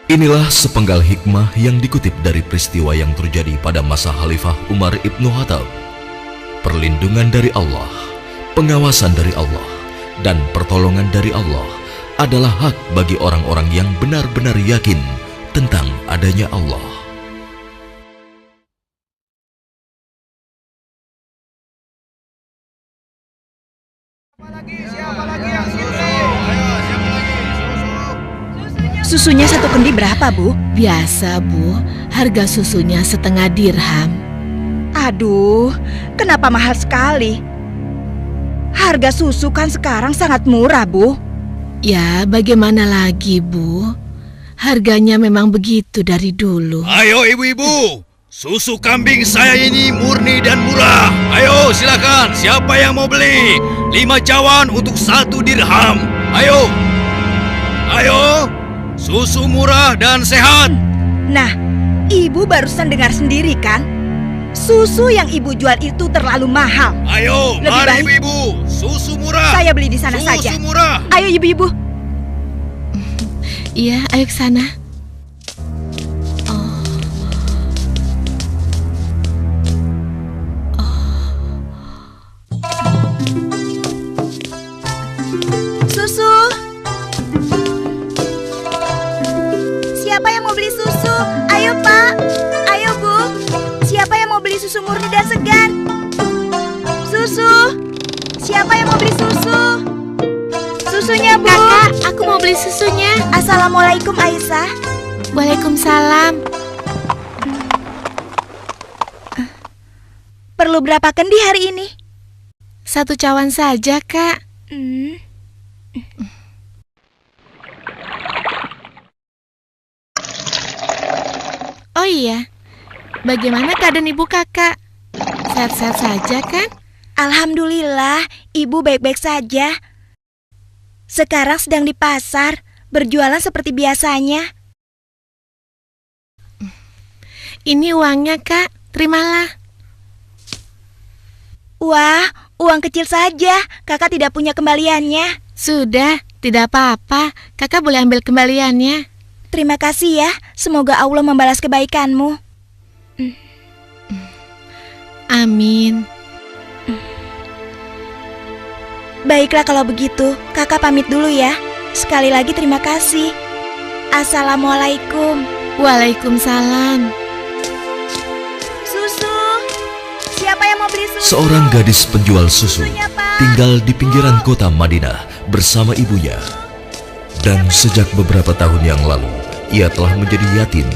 Inilah sepenggal hikmah yang dikutip dari peristiwa yang terjadi pada masa Khalifah Umar ibnu Khattab. Perlindungan dari Allah, pengawasan dari Allah, dan pertolongan dari Allah adalah hak bagi orang-orang yang benar-benar yakin tentang adanya Allah. Susunya satu kendi berapa, Bu? Biasa, Bu. Harga susunya setengah dirham. Aduh, kenapa mahal sekali? Harga susu kan sekarang sangat murah, Bu. Ya, bagaimana lagi, Bu? Harganya memang begitu dari dulu. Ayo ibu-ibu, susu kambing saya ini murni dan murah. Ayo silakan, siapa yang mau beli? 5 cawan untuk 1 dirham. Ayo, ayo, susu murah dan sehat. Nah, Ibu barusan dengar sendiri kan? Susu yang Ibu jual itu terlalu mahal. Ayo, Lebih mari baik ibu-ibu, susu murah. saya beli di sana Susu saja. murah. Ayo ibu-ibu. Iya, ayo ke sana. Susu. Siapa yang mau beli susu? Ayo Pak. Ayo Bu. Siapa yang mau beli susu murni dan segar? Susu. Siapa yang mau beli susu? Susunya Bu. Kakak, aku mau beli susunya. Assalamualaikum Aisyah. Waalaikumsalam. Perlu berapa kendi hari ini? 1 cawan saja, Kak. Oh iya, bagaimana keadaan ibu kakak? Sehat-sehat saja kan? Alhamdulillah, Ibu baik-baik saja. Sekarang sedang di pasar, berjualan seperti biasanya. Ini uangnya, Kak. Terimalah. Wah, uang kecil saja. Kakak tidak punya kembaliannya. Sudah, tidak apa-apa. Kakak boleh ambil kembaliannya. Terima kasih ya. Semoga Allah membalas kebaikanmu. Amin. Baiklah kalau begitu, kakak pamit dulu ya. Sekali lagi terima kasih. Assalamualaikum. Waalaikumsalam. Susu. Siapa yang mau beli susu? Seorang gadis penjual susu Susunya, Pak. tinggal di pinggiran kota Madinah bersama ibunya. Dan sejak beberapa tahun yang lalu, ia telah menjadi yatim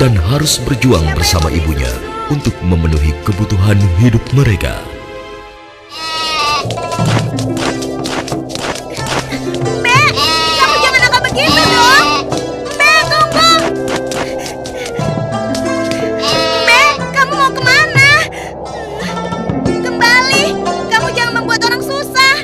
dan harus berjuang bersama ibunya untuk memenuhi kebutuhan hidup mereka. Mbak, kamu jangan nakal begitu dong. Mbak, tunggu. Mbak, kamu mau kemana? Kembali, kamu jangan membuat orang susah.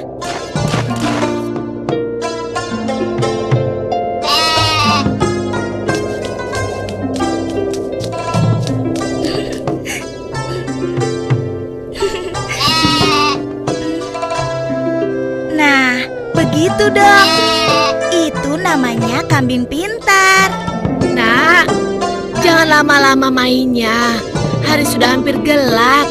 Nah, begitu dong. Itu namanya kambing pintar. Nak, jangan lama-lama mainnya. Hari sudah hampir gelap.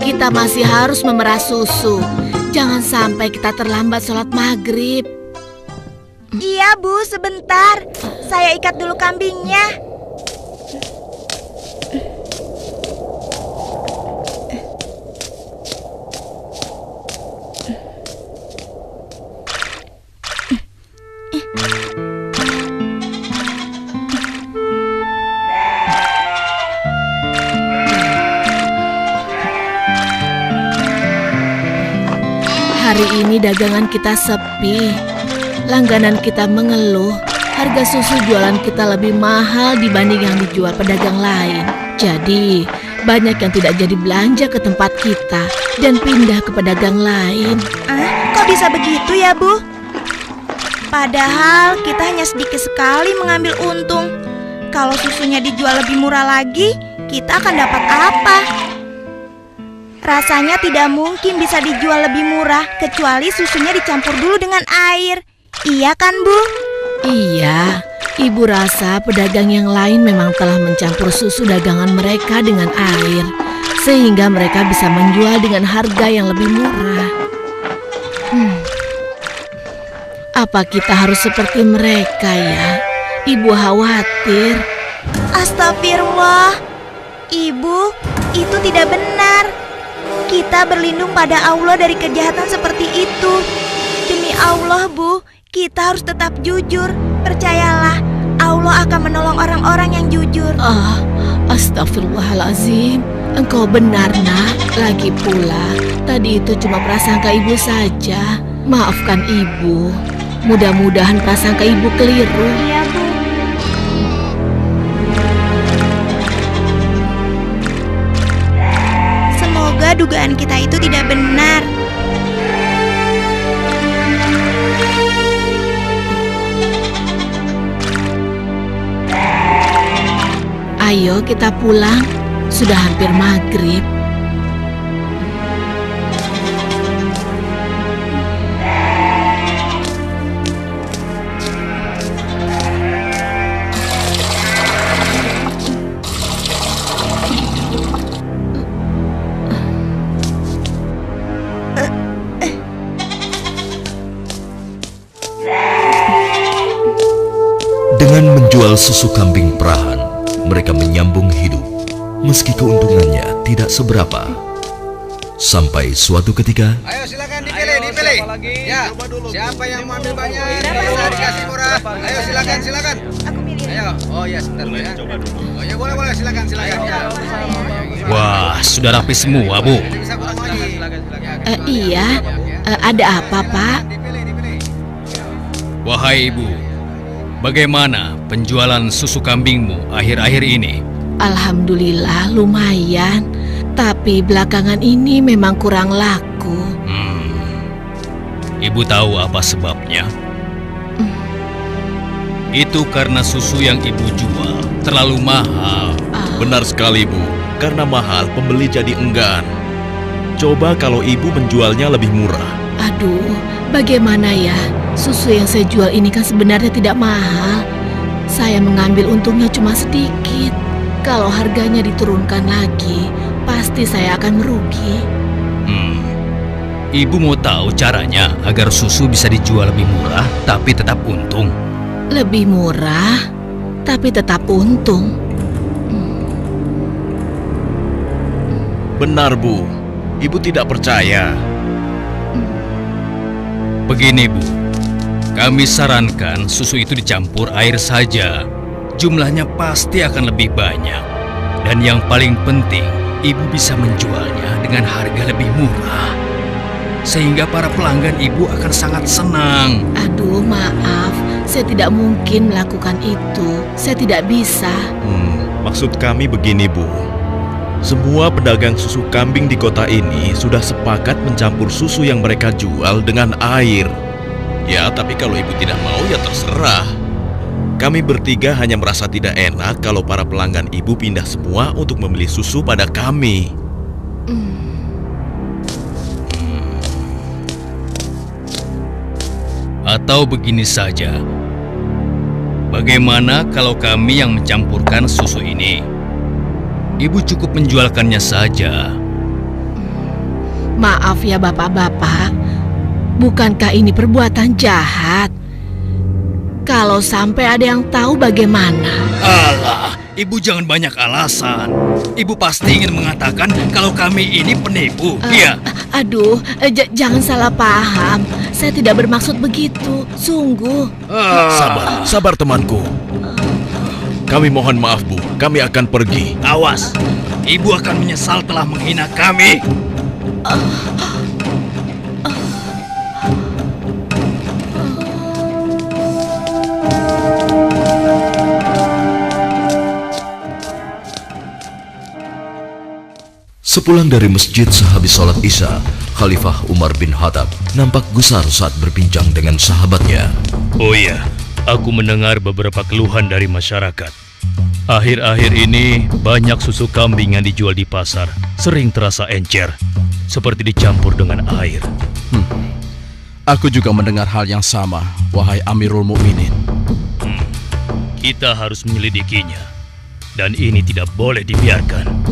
Kita masih harus memerah susu. Jangan sampai kita terlambat sholat maghrib. Iya, Bu, sebentar. Saya ikat dulu kambingnya. Hari ini dagangan kita sepi. Langganan kita mengeluh. Harga susu jualan kita lebih mahal dibanding yang dijual pedagang lain. Jadi, banyak yang tidak jadi belanja ke tempat kita dan pindah ke pedagang lain. Kok bisa begitu ya, Bu? Padahal kita hanya sedikit sekali mengambil untung. Kalau susunya dijual lebih murah lagi, kita akan dapat apa? Rasanya tidak mungkin bisa dijual lebih murah kecuali susunya dicampur dulu dengan air. Iya kan, Bu? Iya, Ibu rasa pedagang yang lain memang telah mencampur susu dagangan mereka dengan air, sehingga mereka bisa menjual dengan harga yang lebih murah. Apa kita harus seperti mereka ya? Ibu khawatir. Astagfirullah. Ibu, itu tidak benar. Kita berlindung pada Allah dari kejahatan seperti itu. Demi Allah, Bu, kita harus tetap jujur. Percayalah, Allah akan menolong orang-orang yang jujur. Astagfirullahalazim. Engkau benar, Nak. Lagi pula, tadi itu cuma prasangka ibu saja. Maafkan ibu. Mudah-mudahan prasangka ibu keliru. Iya, Bu. Semoga dugaan kita itu tidak benar. Ayo kita pulang. Sudah hampir maghrib. Dengan menjual susu kambing perahan, mereka menyambung hidup, meski keuntungannya tidak seberapa. Sampai suatu ketika, Ayo silakan dipilih. Ya, siapa yang mau ambil banyak bisa dikasih murah. Ayo silakan. Aku milih. Ayo, oh ya sebentar ya. Oh ya boleh silakan ya. Wah, sudah rapi semua, Bu. Ini bisa kurang lagi. Iya, ada apa, Pak? Dipilih. Wahai Ibu, bagaimana penjualan susu kambingmu akhir-akhir ini? Alhamdulillah lumayan, tapi belakangan ini memang kurang laku. Ibu tahu apa sebabnya? Itu karena susu yang ibu jual terlalu mahal. Benar sekali, Bu. Karena mahal, pembeli jadi enggan. Coba kalau ibu menjualnya lebih murah. Aduh, bagaimana ya? Susu yang saya jual ini kan sebenarnya tidak mahal. Saya mengambil untungnya cuma sedikit. Kalau harganya diturunkan lagi, pasti saya akan merugi. Ibu mau tahu caranya agar susu bisa dijual lebih murah tapi tetap untung? Lebih murah, tapi tetap untung. Benar, Bu. Ibu tidak percaya. Begini, Bu. Kami sarankan susu itu dicampur air saja. Jumlahnya pasti akan lebih banyak. Dan yang paling penting, ibu bisa menjualnya dengan harga lebih murah. Sehingga para pelanggan ibu akan sangat senang. Aduh, maaf. Saya tidak mungkin melakukan itu. Saya tidak bisa. Maksud kami begini, Bu. Semua pedagang susu kambing di kota ini sudah sepakat mencampur susu yang mereka jual dengan air. Ya, tapi kalau ibu tidak mau ya terserah. Kami bertiga hanya merasa tidak enak kalau para pelanggan ibu pindah semua untuk membeli susu pada kami. Atau begini saja. Bagaimana kalau kami yang mencampurkan susu ini? Ibu cukup menjualkannya saja. Maaf ya bapak-bapak. Bukankah ini perbuatan jahat? Kalau sampai ada yang tahu bagaimana? Alah, ibu jangan banyak alasan. Ibu pasti ingin mengatakan kalau kami ini penipu, iya? Aduh, jangan salah paham. Saya tidak bermaksud begitu, sungguh. Sabar temanku. Kami mohon maaf, Bu. Kami akan pergi. Awas, ibu akan menyesal telah menghina kami. Sepulang dari masjid sehabis sholat Isya, Khalifah Umar bin Khattab nampak gusar saat berbincang dengan sahabatnya. Oh iya, aku mendengar beberapa keluhan dari masyarakat. Akhir-akhir ini banyak susu kambing yang dijual di pasar sering terasa encer, seperti dicampur dengan air. Aku juga mendengar hal yang sama, wahai Amirul Mukminin. Kita harus menyelidikinya. Dan ini tidak boleh dibiarkan.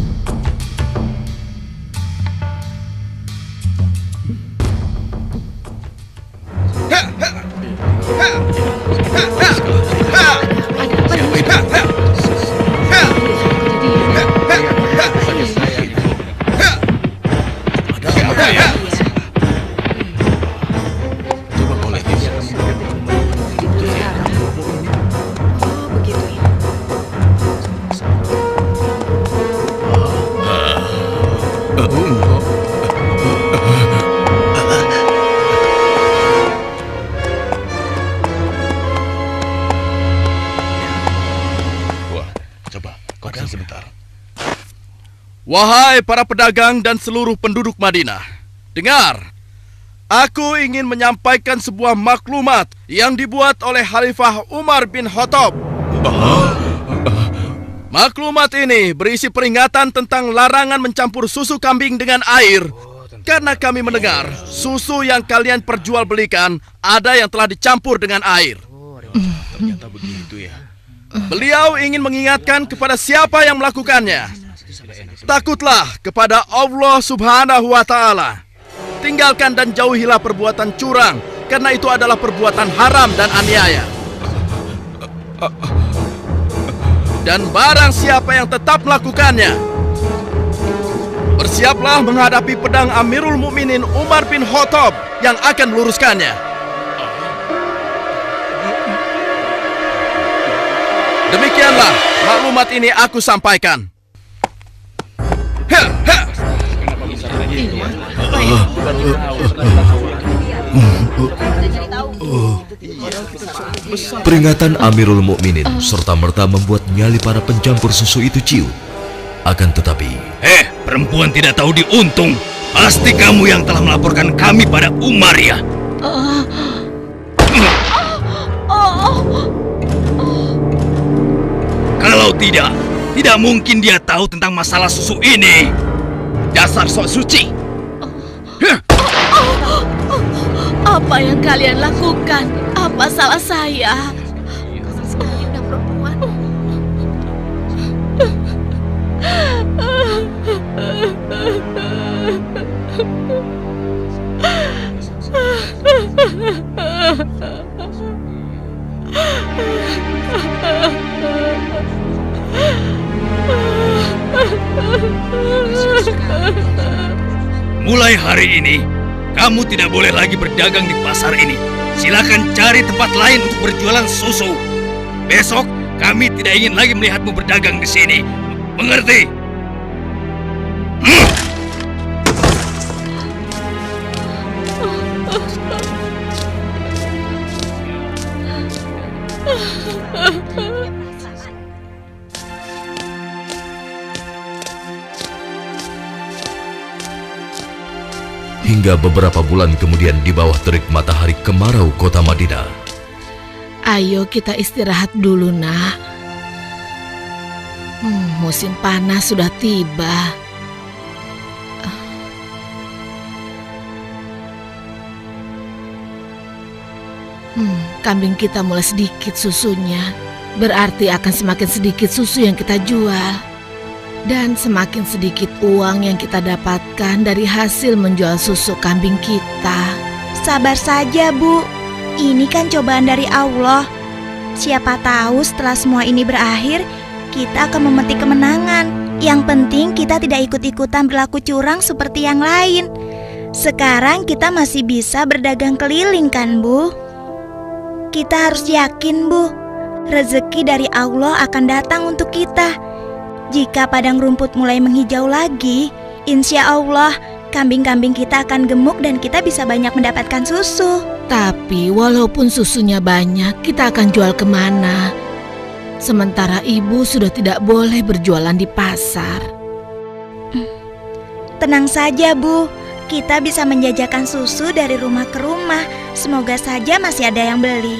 Wahai para pedagang dan seluruh penduduk Madinah, dengar, aku ingin menyampaikan sebuah maklumat yang dibuat oleh Khalifah Umar bin Khattab. Maklumat ini berisi peringatan tentang larangan mencampur susu kambing dengan air. Karena kami mendengar susu yang kalian perjualbelikan ada yang telah dicampur dengan air. Ternyata begitu ya. Beliau ingin mengingatkan kepada siapa yang melakukannya. Takutlah kepada Allah Subhanahu wa Ta'ala. Tinggalkan dan jauhilah perbuatan curang, karena itu adalah perbuatan haram dan aniaya. Dan barang siapa yang tetap melakukannya, bersiaplah menghadapi pedang Amirul Mukminin Umar bin Khattab yang akan meluruskannya. Demikianlah maklumat ini aku sampaikan. Peringatan Amirul Mukminin serta-merta membuat nyali para pencampur susu itu ciut. Akan tetapi, Perempuan tidak tahu diuntung. Pasti kamu yang telah melaporkan kami pada Umar ya. Kalau tidak mungkin dia tahu tentang masalah susu ini. Dasar sok suci. Apa yang kalian lakukan? Apa salah saya? Mulai hari ini, kamu tidak boleh lagi berdagang di pasar ini. Silakan cari tempat lain untuk berjualan susu. Besok, kami tidak ingin lagi melihatmu berdagang di sini. Mengerti? hingga beberapa bulan kemudian di bawah terik matahari kemarau kota Madinah. Ayo kita istirahat dulu, nak. Musim panas sudah tiba. Kambing kita mulai sedikit susunya. Berarti akan semakin sedikit susu yang kita jual. Dan semakin sedikit uang yang kita dapatkan dari hasil menjual susu kambing kita. Sabar saja, Bu. Ini kan cobaan dari Allah. Siapa tahu setelah semua ini berakhir, kita akan memetik kemenangan. Yang penting kita tidak ikut-ikutan berlaku curang seperti yang lain. Sekarang kita masih bisa berdagang keliling kan, Bu? Kita harus yakin, Bu. Rezeki dari Allah akan datang untuk kita. Jika padang rumput mulai menghijau lagi, insya Allah kambing-kambing kita akan gemuk dan kita bisa banyak mendapatkan susu. Tapi walaupun susunya banyak, kita akan jual kemana? Sementara ibu sudah tidak boleh berjualan di pasar. Tenang saja, Bu. Kita bisa menjajakan susu dari rumah ke rumah. Semoga saja masih ada yang beli.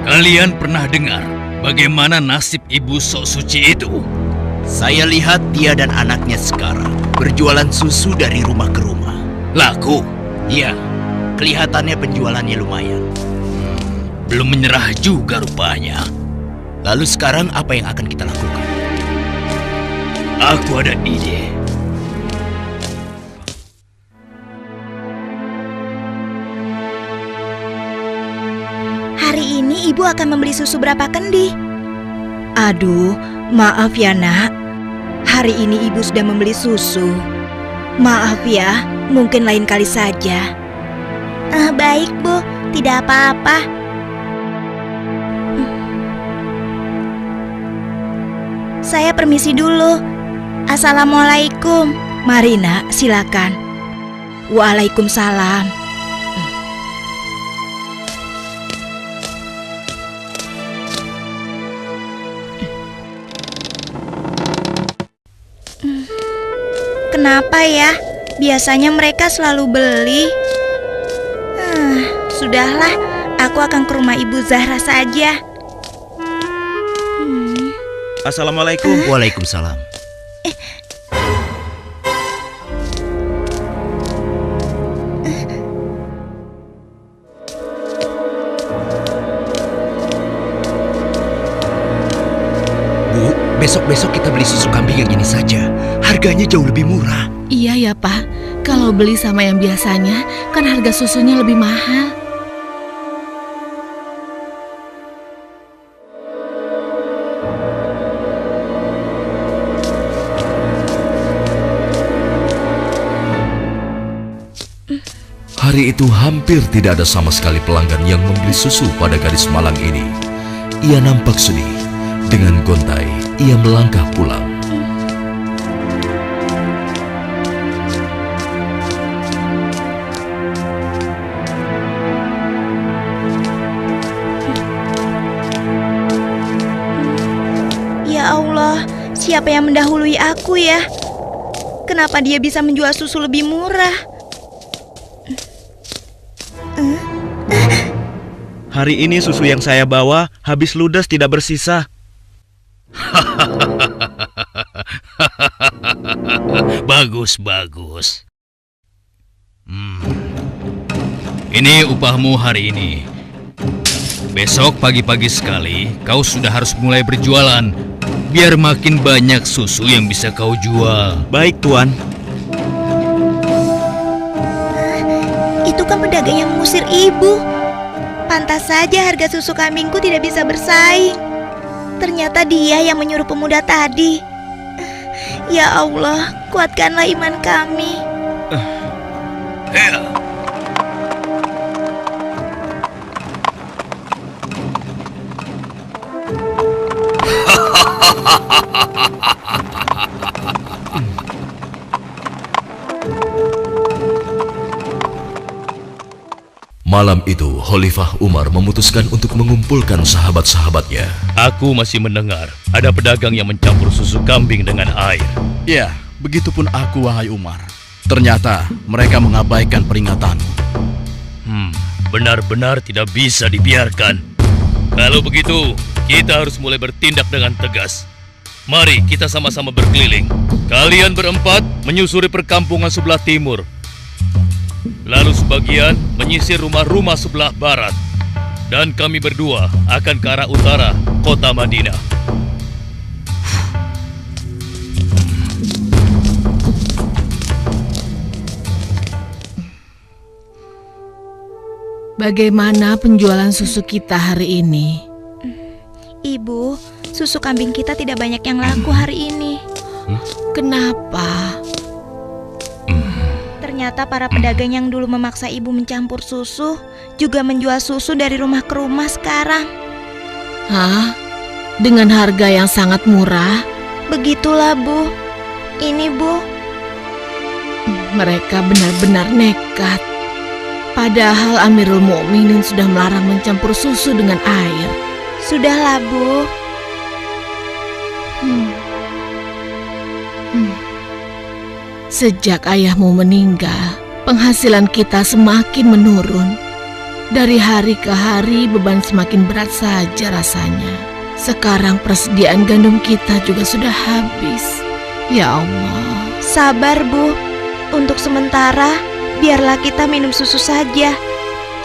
Kalian pernah dengar bagaimana nasib ibu sok suci itu? Saya lihat dia dan anaknya sekarang berjualan susu dari rumah ke rumah. Laku? Iya, kelihatannya penjualannya lumayan. Belum menyerah juga rupanya. Lalu sekarang apa yang akan kita lakukan? Aku ada ide. Hari ini ibu akan membeli susu berapa kendi? Aduh, maaf ya nak. Hari ini ibu sudah membeli susu. Maaf ya, mungkin lain kali saja. Baik bu, tidak apa-apa. Saya permisi dulu. Assalamualaikum. Mari nak, silakan. Waalaikumsalam. Kenapa ya? Biasanya mereka selalu beli. Sudahlah, aku akan ke rumah Ibu Zahra saja. Assalamualaikum. Waalaikumsalam. Bu, besok-besok kita beli susu kambing yang ini saja. Harganya jauh lebih murah. Iya ya Pak, kalau beli sama yang biasanya kan harga susunya lebih mahal. Hari itu hampir tidak ada sama sekali pelanggan yang membeli susu pada gadis malang ini. Ia nampak sedih. Dengan gontai, ia melangkah pulang. Ya Allah, siapa yang mendahului aku ya? Kenapa dia bisa menjual susu lebih murah? Hari ini susu yang saya bawa habis ludes tidak bersisa. Bagus, bagus. Ini upahmu hari ini. Besok pagi-pagi sekali kau sudah harus mulai berjualan, biar makin banyak susu yang bisa kau jual. Baik, Tuan. Itu kan pedagang yang mengusir ibu. Pantas saja harga susu kambingku tidak bisa bersaing. Ternyata dia yang menyuruh pemuda tadi. Ya Allah, kuatkanlah iman kami. Malam itu, Khalifah Umar memutuskan untuk mengumpulkan sahabat-sahabatnya. Aku masih mendengar ada pedagang yang mencampur susu kambing dengan air. Ya, begitupun aku, wahai Umar. Ternyata mereka mengabaikan peringatanmu. Benar-benar tidak bisa dibiarkan. Kalau begitu, kita harus mulai bertindak dengan tegas. Mari kita sama-sama berkeliling. Kalian berempat menyusuri perkampungan sebelah timur. Lalu sebagian menyisir rumah-rumah sebelah barat. Dan kami berdua akan ke arah utara, kota Madinah. Bagaimana penjualan susu kita hari ini? Ibu, susu kambing kita tidak banyak yang laku hari ini. Kenapa? Ternyata para pedagang yang dulu memaksa ibu mencampur susu juga menjual susu dari rumah ke rumah sekarang. Hah? Dengan harga yang sangat murah? Begitulah, Bu. Ini, Bu. Mereka benar-benar nekat. Padahal Amirul Mukminin sudah melarang mencampur susu dengan air. Sudahlah, Bu. Sejak ayahmu meninggal, penghasilan kita semakin menurun. Dari hari ke hari beban semakin berat saja rasanya. Sekarang persediaan gandum kita juga sudah habis. Ya Allah. Sabar, Bu. Untuk sementara, biarlah kita minum susu saja.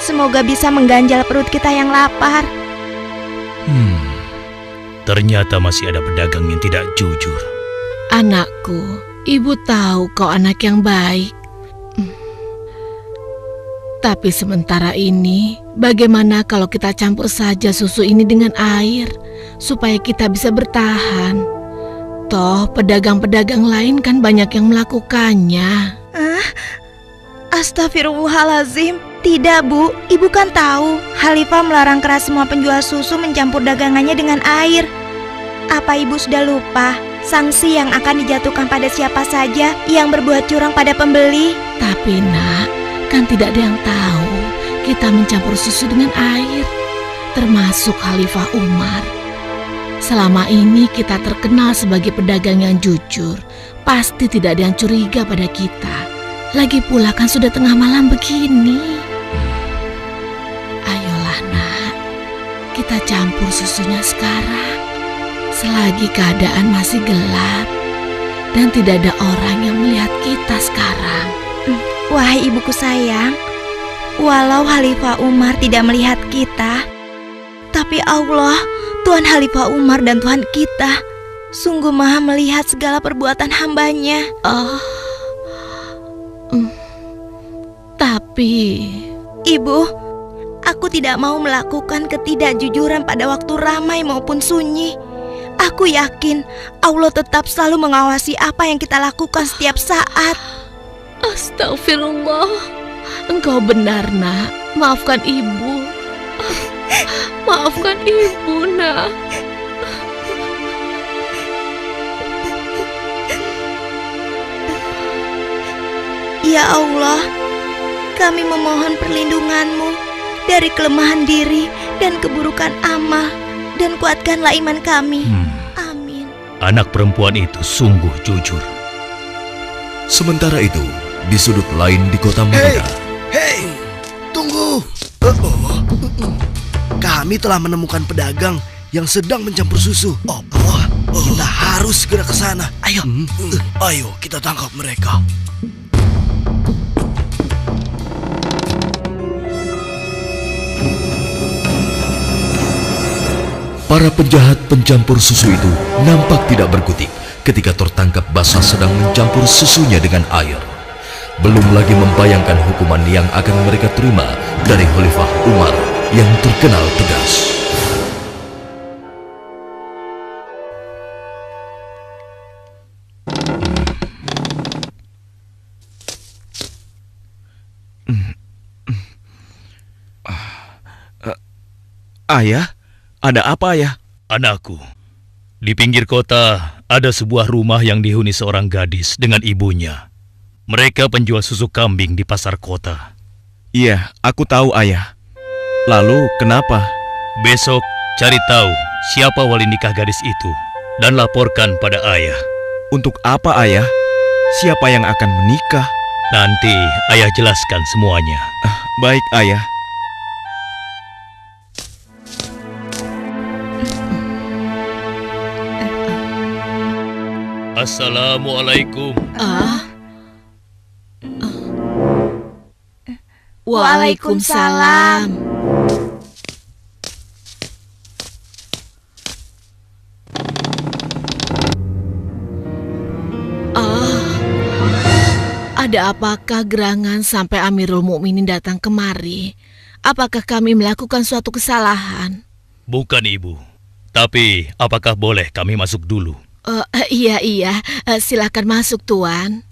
Semoga bisa mengganjal perut kita yang lapar. Ternyata masih ada pedagang yang tidak jujur. Anakku, ibu tahu kau anak yang baik. Tapi sementara ini, bagaimana kalau kita campur saja susu ini dengan air, supaya kita bisa bertahan? Toh, pedagang-pedagang lain kan banyak yang melakukannya. Astagfirullahalazim. Tidak, Bu. Ibu kan tahu, Khalifah melarang keras semua penjual susu mencampur dagangannya dengan air. Apa ibu sudah lupa sanksi yang akan dijatuhkan pada siapa saja yang berbuat curang pada pembeli? Tapi nak, kan tidak ada yang tahu kita mencampur susu dengan air, termasuk Khalifah Umar. Selama ini kita terkenal sebagai pedagang yang jujur. Pasti tidak ada yang curiga pada kita. Lagi pula kan sudah tengah malam begini. Ayolah nak, kita campur susunya sekarang. Selagi keadaan masih gelap dan tidak ada orang yang melihat kita sekarang. Wahai ibuku sayang, walau Khalifah Umar tidak melihat kita, tapi Allah, Tuhan Khalifah Umar dan Tuhan kita, sungguh maha melihat segala perbuatan hambanya. Tapi Ibu, aku tidak mau melakukan ketidakjujuran pada waktu ramai maupun sunyi. Aku yakin Allah tetap selalu mengawasi apa yang kita lakukan setiap saat. Astagfirullah, engkau benar nak. Maafkan ibu. Maafkan ibu nak. Ya Allah, kami memohon perlindungan-Mu dari kelemahan diri dan keburukan amal, dan kuatkanlah iman kami. Amin. Anak perempuan itu sungguh jujur. Sementara itu, di sudut lain di kota Madinah. Hei, tunggu. Kami telah menemukan pedagang yang sedang mencampur susu. Kita harus segera ke sana. Ayo kita tangkap mereka. Para penjahat pencampur susu itu nampak tidak berkutik ketika tertangkap basah sedang mencampur susunya dengan air. Belum lagi membayangkan hukuman yang akan mereka terima dari Khalifah Umar yang terkenal tegas. Ayah? Ada apa ya? Anakku, di pinggir kota ada sebuah rumah yang dihuni seorang gadis dengan ibunya. Mereka penjual susu kambing di pasar kota. Iya, aku tahu ayah. Lalu kenapa? Besok cari tahu siapa wali nikah gadis itu dan laporkan pada ayah. Untuk apa ayah? Siapa yang akan menikah? Nanti ayah jelaskan semuanya. Baik ayah. Assalamualaikum. Waalaikumsalam. Ada apakah gerangan sampai Amirul Mukminin datang kemari? Apakah kami melakukan suatu kesalahan? Bukan ibu. Tapi apakah boleh kami masuk dulu? Iya, silakan masuk tuan.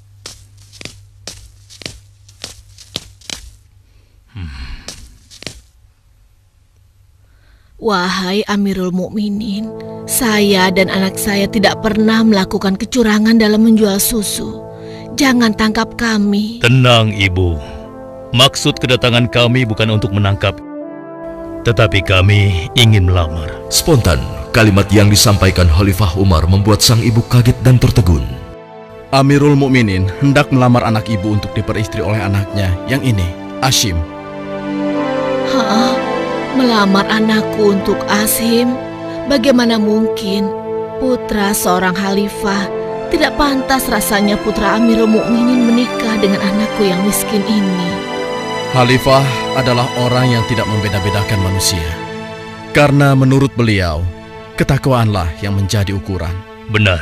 Wahai Amirul Mukminin, saya dan anak saya tidak pernah melakukan kecurangan dalam menjual susu. Jangan tangkap kami. Tenang ibu. Maksud kedatangan kami bukan untuk menangkap, tetapi kami ingin melamar. Spontan, kalimat yang disampaikan Khalifah Umar membuat sang ibu kaget dan tertegun. Amirul Mukminin hendak melamar anak ibu untuk diperistri oleh anaknya yang ini, Ashim. Melamar anakku untuk Ashim? Bagaimana mungkin? Putra seorang khalifah Tidak pantas rasanya putra Amirul Mukminin menikah dengan anakku yang miskin ini. Khalifah adalah orang yang tidak membeda-bedakan manusia. Karena menurut beliau, ketakwaanlah yang menjadi ukuran. Benar,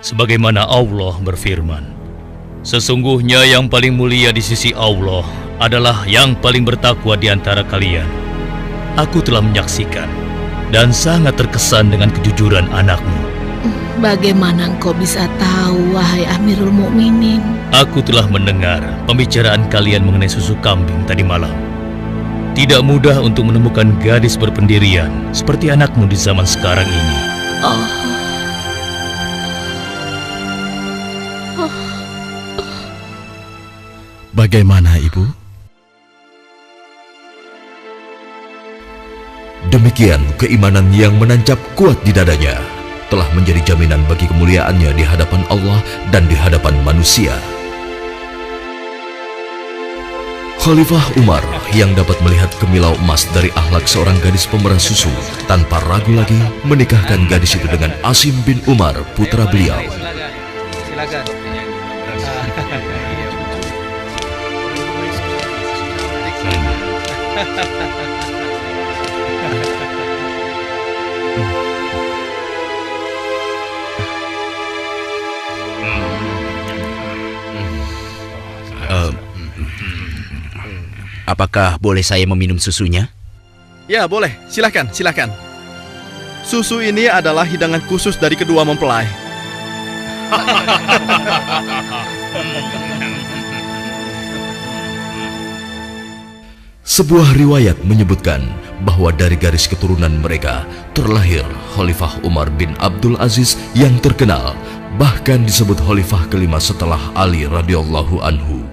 sebagaimana Allah berfirman, sesungguhnya yang paling mulia di sisi Allah adalah yang paling bertakwa di antara kalian. Aku telah menyaksikan dan sangat terkesan dengan kejujuran anakmu. Bagaimana engkau bisa tahu, wahai Amirul Mukminin? Aku telah mendengar pembicaraan kalian mengenai susu kambing tadi malam. Tidak mudah untuk menemukan gadis berpendirian seperti anakmu di zaman sekarang ini. Bagaimana, Ibu? Demikian keimanan yang menancap kuat di dadanya telah menjadi jaminan bagi kemuliaannya di hadapan Allah dan di hadapan manusia. Khalifah Umar yang dapat melihat kemilau emas dari akhlak seorang gadis pemerah susu tanpa ragu lagi menikahkan gadis itu dengan Asim bin Umar, putra beliau. Silakan. Apakah boleh saya meminum susunya? Ya, boleh. Silakan, silakan. Susu ini adalah hidangan khusus dari kedua mempelai. Sebuah riwayat menyebutkan bahwa dari garis keturunan mereka terlahir Khalifah Umar bin Abdul Aziz yang terkenal, bahkan disebut khalifah kelima setelah Ali radhiyallahu anhu.